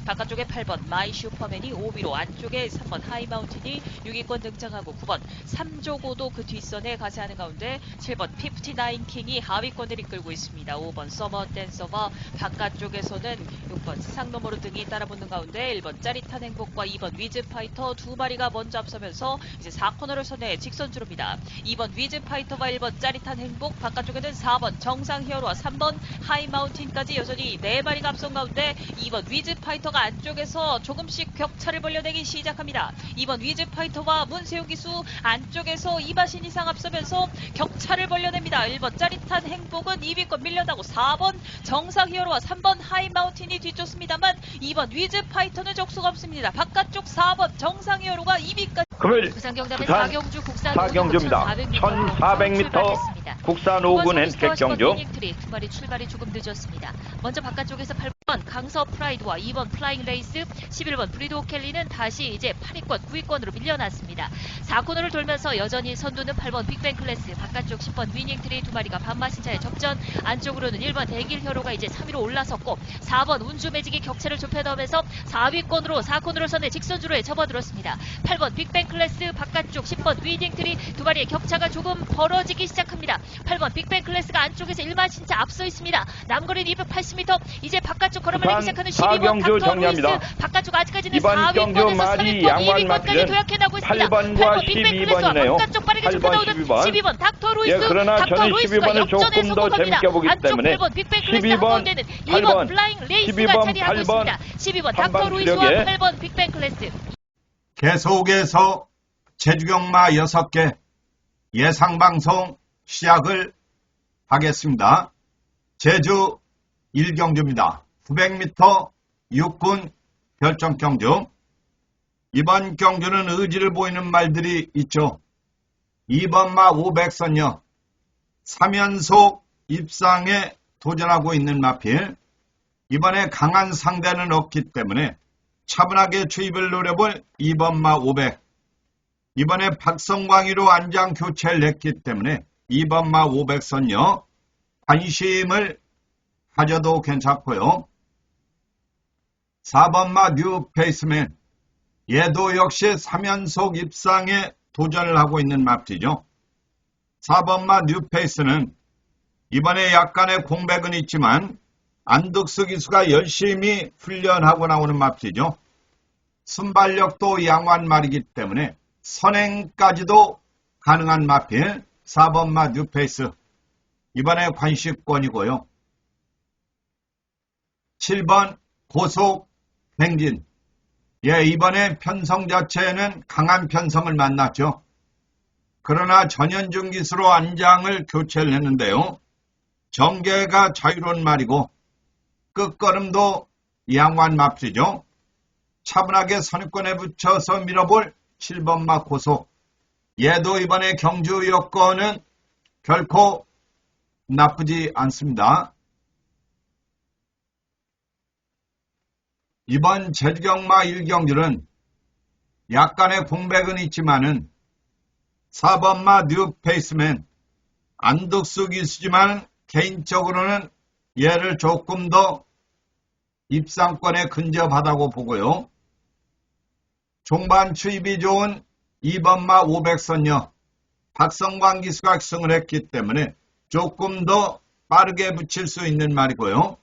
[SPEAKER 5] 바깥쪽에 8번 마이 슈퍼맨이 5위로 안쪽에 3번 하이마운틴이 6위권 등장하고 9번 3조고도 그 뒷선에 가세하는 가운데 7번 59킹이 하위권을 이끌고 있습니다. 5번 서머 댄서와 바깥쪽에서는 6번 세상너머로 등이 따라붙는 가운데 1번 짜릿한 행복과 2번 위즈 파이터 두 마리가 먼저 앞서면서 이제 4코너를 선해 직선주로입니다. 2번 위즈 파이터와 1번 짜릿한 행복, 바깥쪽에는 4번 정상 히어로와 3번 하이마운틴까지 여전히 4마리가 앞선 가운데 2번 위즈 파이터가 안쪽에서 조금씩 격차를 벌려내기 시작합니다. 2번 위즈 파이터와 문세용 기수 안쪽에서 2마신 이상 앞서면서 격차를 벌려냅니다. 1번 짜릿한 행복은 2위권 밀려나고 4번 정상 히어로와 3번 하이마운틴이 뒤쫓습니다만 2번 위즈 파이터는 적수가 없습니다. 바깥쪽 4번 정상 히어로가 2위까지
[SPEAKER 3] 금요일
[SPEAKER 5] 부산경남의
[SPEAKER 3] 부산
[SPEAKER 5] 4경주 국산
[SPEAKER 3] 4경주입니다. 1400m 국산 5군 핸디캡 경주.
[SPEAKER 5] 두 마리 출발이 조금 늦었습니다. 먼저 바깥쪽에서 8번 강서 프라이드와 2번 플라잉 레이스, 11번 브리도 켈리는 다시 이제 8위권, 9위권으로 밀려났습니다. 4코너를 돌면서 여전히 선두는 8번 빅뱅 클래스, 바깥쪽 10번 위닝트리 두 마리가 반마신차의 접전, 안쪽으로는 1번 대길 혀로가 이제 3위로 올라섰고 4번 운주 매직이 격차를 좁혀나오면서 4위권으로 4코너를 선에 직선주로에 접어들었습니다. 8번 빅뱅 클래스, 바깥쪽 10번 위닝트리 두 마리의 격차가 조금 벌어지기 시작합니다. 8번 빅뱅 클래스가 안쪽에서 1만 신차 앞서 있습니다. 남거리는 280m. 이제 바깥쪽 걸어내기 시작하는 12번 닥터 루이스. 바깥쪽 아직까지는 4위권에서 3위권, 2위권까지 도약해나고 있습니다. 8번 빅뱅 클래스와 바깥쪽 빠르게 좁혀나오는 12번 닥터 루이스.
[SPEAKER 3] 그러나 저는 12번을 조금 더 재밌게 보기 때문에
[SPEAKER 5] 12번 2번 플라잉 레이스가 차지하고 있습니다. 12번 닥터 루이스와 8번 빅뱅 클래스.
[SPEAKER 1] 계속해서 제주경마 6개 예상방송 시작을 하겠습니다. 제주 1경주입니다. 900m 6군 결정경주. 이번 경주는 의지를 보이는 말들이 있죠. 2번마 500선녀 3연속 입상에 도전하고 있는 마필. 이번에 강한 상대는 없기 때문에 차분하게 추입을 노려볼 2번마 500. 이번에 박성광이로 안장 교체를 했기 때문에 2번마 500선녀 관심을 가져도 괜찮고요. 4번마 뉴페이스맨. 얘도 역시 3연속 입상에 도전을 하고 있는 맙지죠. 4번마 뉴페이스는 이번에 약간의 공백은 있지만 안득수 기수가 열심히 훈련하고 나오는 맙지죠. 순발력도 양호한 말이기 때문에 선행까지도 가능한 마필 4번마 뉴페이스. 이번에 관식권이고요. 7번 고속 행진. 이번에 편성 자체는 강한 편성을 만났죠. 그러나 전현중 기수로 안장을 교체를 했는데요. 전개가 자유로운 말이고 끝걸음도 양호한 맙시죠. 차분하게 선입권에 붙여서 밀어볼 7번마 고속. 얘도 이번에 경주 여건은 결코 나쁘지 않습니다. 이번 제주경마 1경주는 약간의 공백은 있지만은 4번마 뉴페이스맨 안득수 기수지만 개인적으로는 얘를 조금 더 입상권에 근접하다고 보고요. 종반 추입이 좋은 2번마 500선녀 박성광 기수가 승을 했기 때문에 조금 더 빠르게 붙일 수 있는 말이고요.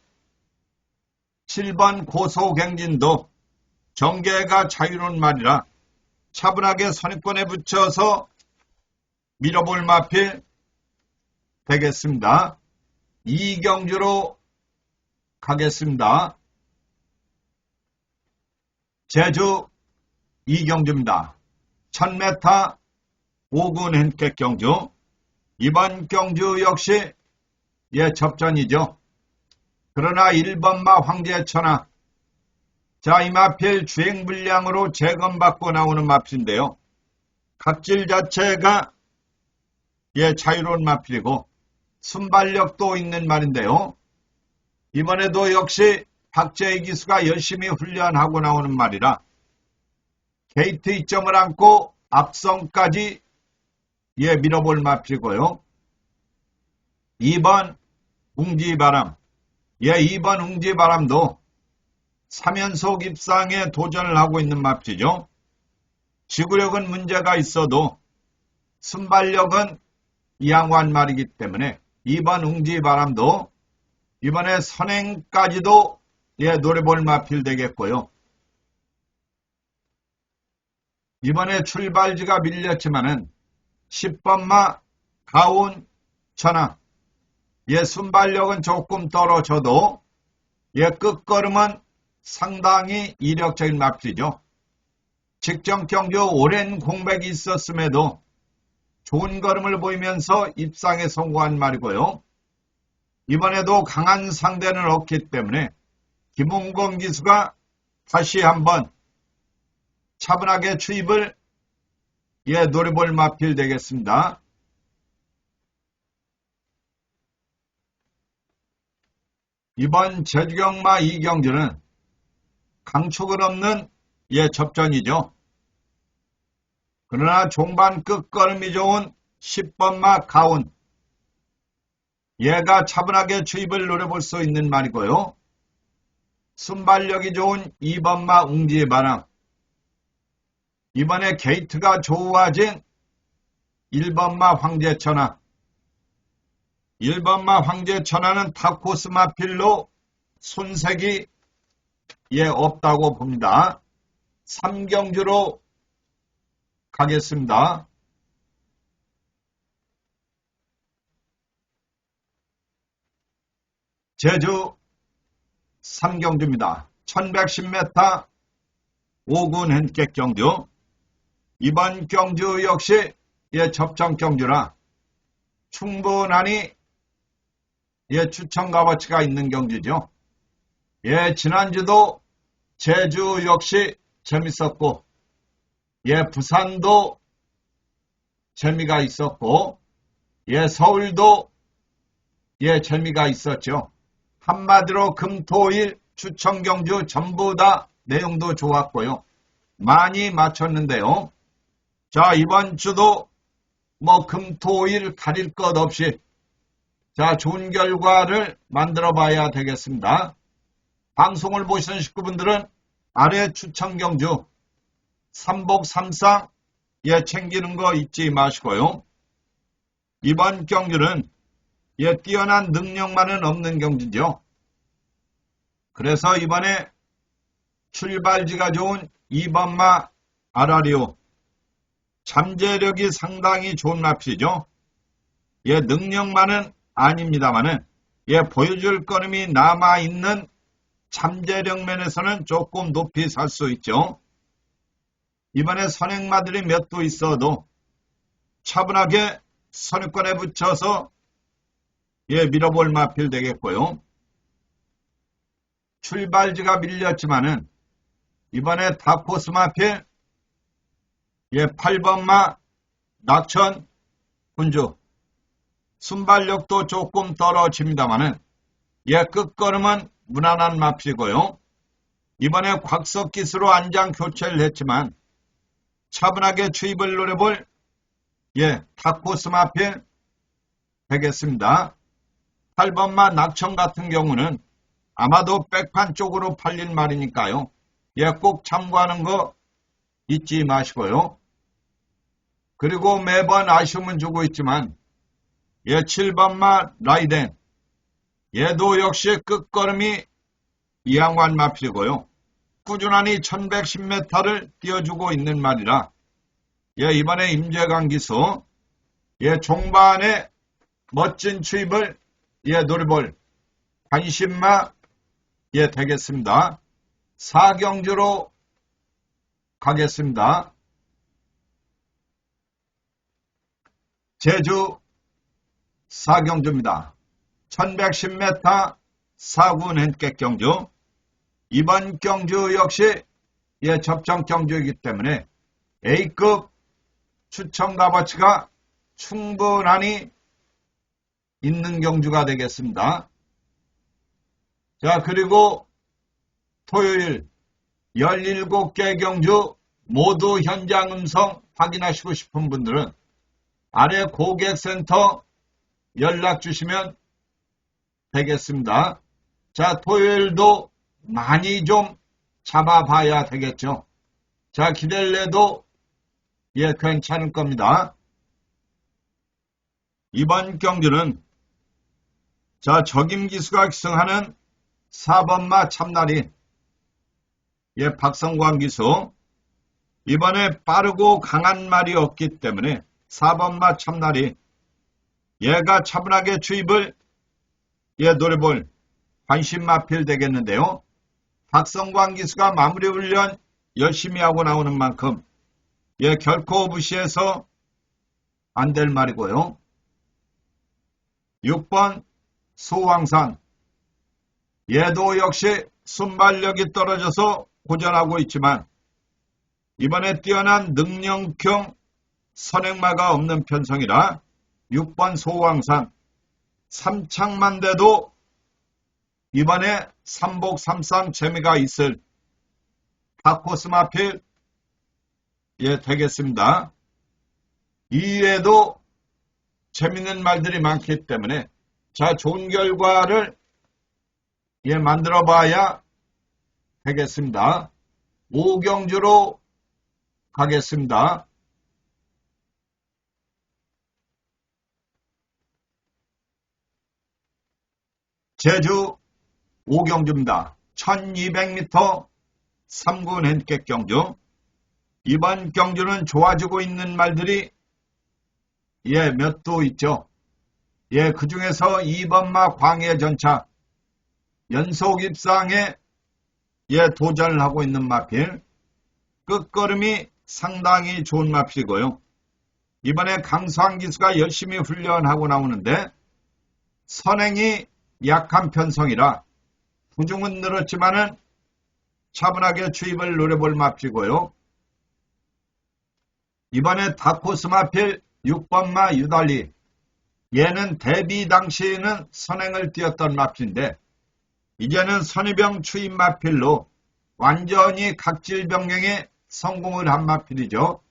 [SPEAKER 1] 7번 고속행진도 전개가 자유로운 말이라 차분하게 선입권에 붙여서 밀어볼 마필 되겠습니다. 2경주로 가겠습니다. 제주 2경주입니다. 1000m 5군 핸디캡 경주. 이번 경주 역시 접전이죠. 그러나 1번마 황제천하. 자, 이 마필 주행 불량으로 재검받고 나오는 마필인데요. 각질 자체가 자유로운 마필이고 순발력도 있는 말인데요. 이번에도 역시 박재희 기수가 열심히 훈련하고 나오는 말이라 게이트 2점을 안고 앞선까지 밀어볼 마필이고요. 2번 웅지바람. 2번 웅지바람도 3연속 입상에 도전을 하고 있는 맙지죠. 지구력은 문제가 있어도 순발력은 양호한 말이기 때문에 2번 웅지바람도 이번에 선행까지도 노려볼 마필 되겠고요. 이번에 출발지가 밀렸지만은 10번마 가온 천하. 순발력은 조금 떨어져도 끝걸음은 상당히 이력적인 마필이죠. 직전 경주 오랜 공백이 있었음에도 좋은 걸음을 보이면서 입상에 성공한 말이고요. 이번에도 강한 상대는 없기 때문에 김홍건 기수가 다시 한번 차분하게 추입을 예, 노려볼 마필 되겠습니다. 이번 제주경마 2경주는 강축은 없는 예, 접전이죠. 그러나 종반 끝걸음이 좋은 10번마 가운. 얘가 차분하게 주입을 노려볼 수 있는 말이고요. 순발력이 좋은 2번마 웅지의 바람. 이번에 게이트가 좋아진 1번마 황제천하. 1번마 황제천하는 타코스 마필로 손색이 예, 없다고 봅니다. 3경주로 가겠습니다. 제주 3경주입니다. 1110m 5군 핸디캡 경주. 이번 경주 역시 예, 접전 경주라 충분하니 예, 추천 값어치가 있는 경주죠. 예, 지난주도 제주 역시 재밌었고, 예, 부산도 재미가 있었고, 예, 서울도 예, 재미가 있었죠. 한마디로 금토일 추천 경주 전부 다 내용도 좋았고요. 많이 맞췄는데요. 자, 이번 주도 뭐 금토일 가릴 것 없이 자, 좋은 결과를 만들어 봐야 되겠습니다. 방송을 보시는 식구분들은 아래 추천 경주 3복 3상 예, 챙기는 거 잊지 마시고요. 이번 경주는 예, 뛰어난 능력만은 없는 경주죠. 그래서 이번에 출발지가 좋은 2번마 아라리오. 잠재력이 상당히 좋은 마필이죠. 예, 능력만은 아닙니다만은 예, 보여줄 걸음이 남아있는 잠재력 면에서는 조금 높이 살 수 있죠. 이번에 선행마들이 몇 도 있어도 차분하게 선유권에 붙여서 예, 밀어볼 마필 되겠고요. 출발지가 밀렸지만은 이번에 다코스 마필 예, 8번마 낙천 군주. 순발력도 조금 떨어집니다만은 예, 끝걸음은 무난한 마필이고요. 이번에 곽석기수로 안장 교체를 했지만 차분하게 추입을 노려볼 예, 타코스 마필 되겠습니다. 8번마 낙천 같은 경우는 아마도 백판 쪽으로 팔릴 말이니까요. 예, 꼭 참고하는 거 잊지 마시고요. 그리고 매번 아쉬움은 주고 있지만 예, 7번마 라이덴. 얘도 역시 끝걸음이 이양관 마필이고요. 꾸준하니 1110m를 띄워주고 있는 말이라 예, 이번에 임재강 기수 예, 종반에 멋진 추입을 예, 노려볼 관심마 예, 되겠습니다. 4경주로 가겠습니다. 제주 4경주입니다. 1110m 4군 핸디캡 경주. 이번 경주 역시 예, 접전 경주이기 때문에 A급 추천 값어치가 충분하니 있는 경주가 되겠습니다. 자, 그리고 토요일 17개 경주 모두 현장 음성 확인하시고 싶은 분들은 아래 고객센터 연락 주시면 되겠습니다. 자, 토요일도 많이 좀 잡아봐야 되겠죠. 자, 기대를 내도 예, 괜찮을 겁니다. 이번 경주는 자, 적임기수가 기승하는 4번마 참나리 예, 박성광 기수. 이번에 빠르고 강한 말이 없기 때문에 4번마 참나리 얘가 차분하게 주입을 예, 노려볼 관심 마필 되겠는데요. 박성광 기수가 마무리 훈련 열심히 하고 나오는 만큼 예, 결코 무시해서 안 될 말이고요. 6번 소왕산. 얘도 역시 순발력이 떨어져서 고전하고 있지만 이번에 뛰어난 능력형 선행마가 없는 편성이라 6번 소왕산 3창만 돼도 이번에 3복 3상 재미가 있을 다코스 마필 되겠습니다. 이외에도 재밌는 말들이 많기 때문에 자 좋은 결과를 만들어 봐야 되겠습니다. 5경주로 가겠습니다. 제주 5경주입니다. 1200m 3군 핸디캡 경주. 이번 경주는 좋아지고 있는 말들이 몇 도 있죠. 그 중에서 2번마 광해전차 연속 입상에 도전을 하고 있는 마필. 끝걸음이 상당히 좋은 마필이고요. 이번에 강수환 기수가 열심히 훈련하고 나오는데 선행이 약한 편성이라 부중은 늘었지만은 차분하게 추입을 노려볼 마필이고요. 이번에 다코스 마필 6번마 유달리. 얘는 데뷔 당시에는 선행을 띄었던 마필인데 이제는 선의병 추입 마필로 완전히 각질 병행에 성공을 한 마필이죠.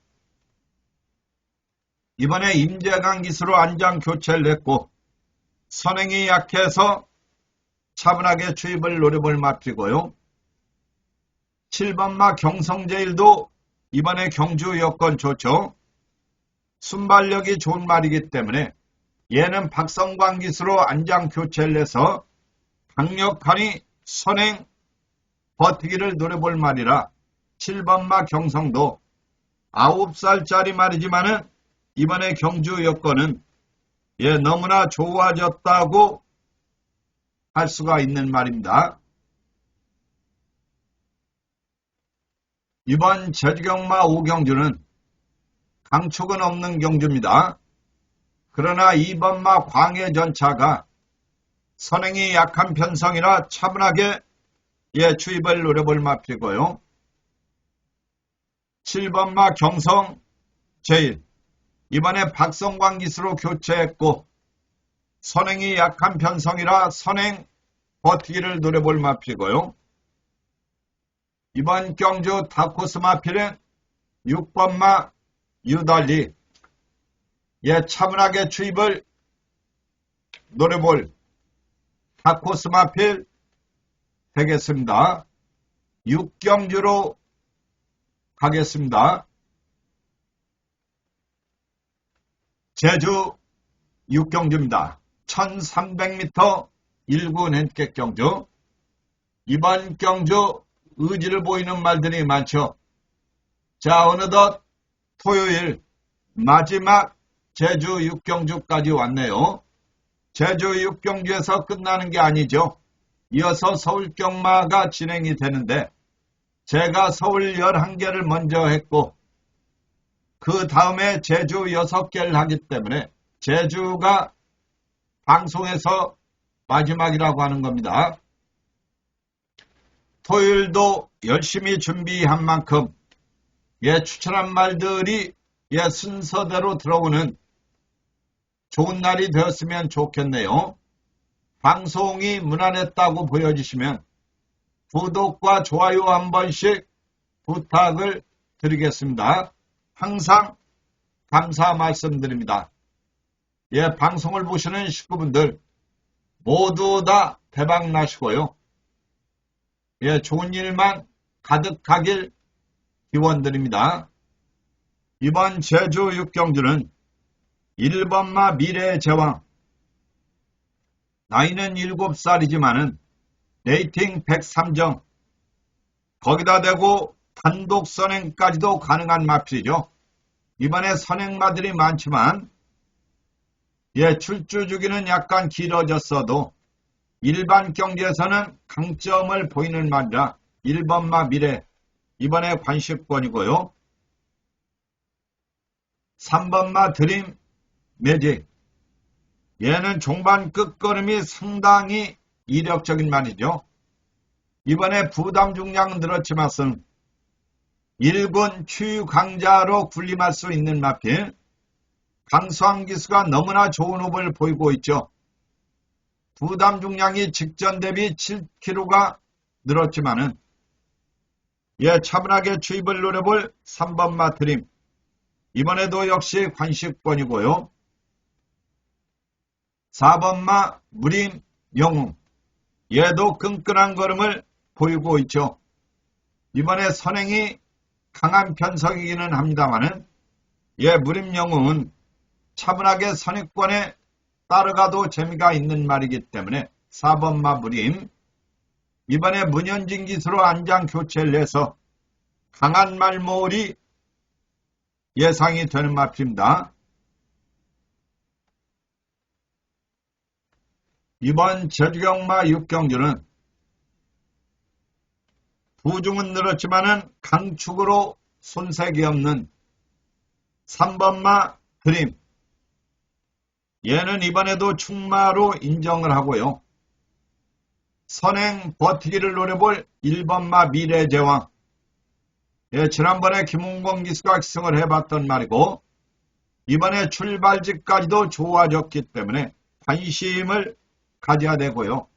[SPEAKER 1] 이번에 임재강 기수로 안장 교체를 했고 선행이 약해서 차분하게 추입을 노려볼 마필이고요. 7번마 경성제일도 이번에 경주 여건 좋죠. 순발력이 좋은 말이기 때문에 얘는 박성광 기수로 안장 교체를 해서 강력하니 선행 버티기를 노려볼 말이라 7번마 경성도 9살짜리 말이지만은 이번에 경주 여건은 너무나 좋아졌다고 할 수가 있는 말입니다. 이번 제주경마 5경주는 강축은 없는 경주입니다. 그러나 2번마 광해전차가 선행이 약한 편성이라 차분하게 추입을 노려볼 마필이고요. 7번마 경성 제일 이번에 박성광 기수로 교체했고 선행이 약한 편성이라 선행 버티기를 노려볼 마필이고요. 이번 경주 다코스 마필은 6번마 유달리 차분하게 추입을 노려볼 다코스 마필 되겠습니다. 6경주로 가겠습니다. 제주 6경주입니다. 1300m 1군 핸디캡 경주. 이번 경주 의지를 보이는 말들이 많죠. 자, 어느덧 토요일 마지막 제주 6경주까지 왔네요. 제주 6경주에서 끝나는 게 아니죠. 이어서 서울경마가 진행이 되는데 제가 서울 11개를 먼저 했고 그 다음에 제주 6개를 하기 때문에 제주가 방송에서 마지막이라고 하는 겁니다. 토요일도 열심히 준비한 만큼 추천한 말들이 순서대로 들어오는 좋은 날이 되었으면 좋겠네요. 방송이 무난했다고 보여주시면 구독과 좋아요 한 번씩 부탁을 드리겠습니다. 항상 감사 말씀드립니다. 방송을 보시는 식구분들 모두 다 대박 나시고요. 좋은 일만 가득하길 기원드립니다. 이번 제주 6경주는 1번마 미래의 제왕. 나이는 7살이지만은 레이팅 103점. 거기다 대고 단독 선행까지도 가능한 마필이죠. 이번에 선행마들이 많지만 출주 주기는 약간 길어졌어도 일반 경기에서는 강점을 보이는 말이라 1번마 미래 이번에 관식권이고요. 3번마 드림 매직. 얘는 종반 끝걸음이 상당히 이력적인 말이죠. 이번에 부담 중량은 늘었지만 1군 추유 강자로 군림할 수 있는 마필. 강수환 기수가 너무나 좋은 호흡을 보이고 있죠. 부담 중량이 직전 대비 7kg가 늘었지만은 차분하게 추입을 노려볼 3번 마트림. 이번에도 역시 관식권이고요. 4번 마 무림 영웅. 얘도 끈끈한 걸음을 보이고 있죠. 이번에 선행이 강한 편성이기는 합니다만은 무림 영웅은 차분하게 선행권에 따라가도 재미가 있는 말이기 때문에 4번 마 무림. 이번에 문현진 기수로 안장 교체를 해서 강한 말모을이 예상이 되는 마필입니다. 이번 제주경마 6경주는 부중은 늘었지만은 강축으로 손색이 없는 3번마 드림. 얘는 이번에도 축마로 인정을 하고요. 선행 버티기를 노려볼 1번마 미래제왕. 지난번에 김웅범 기수가 기승을 해봤던 말이고 이번에 출발지까지도 좋아졌기 때문에 관심을 가져야 되고요.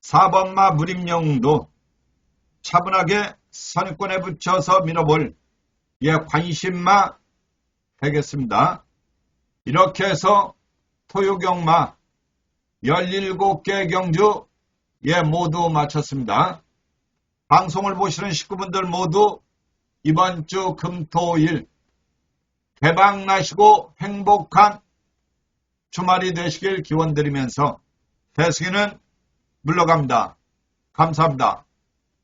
[SPEAKER 1] 4번마 무림영웅도 차분하게 선입권에 붙여서 밀어볼 관심마 되겠습니다. 이렇게 해서 토요경마 17개 경주 모두 마쳤습니다. 방송을 보시는 식구분들 모두 이번 주 금토일 대박 나시고 행복한 주말이 되시길 기원드리면서 대승이는 물러갑니다. 감사합니다.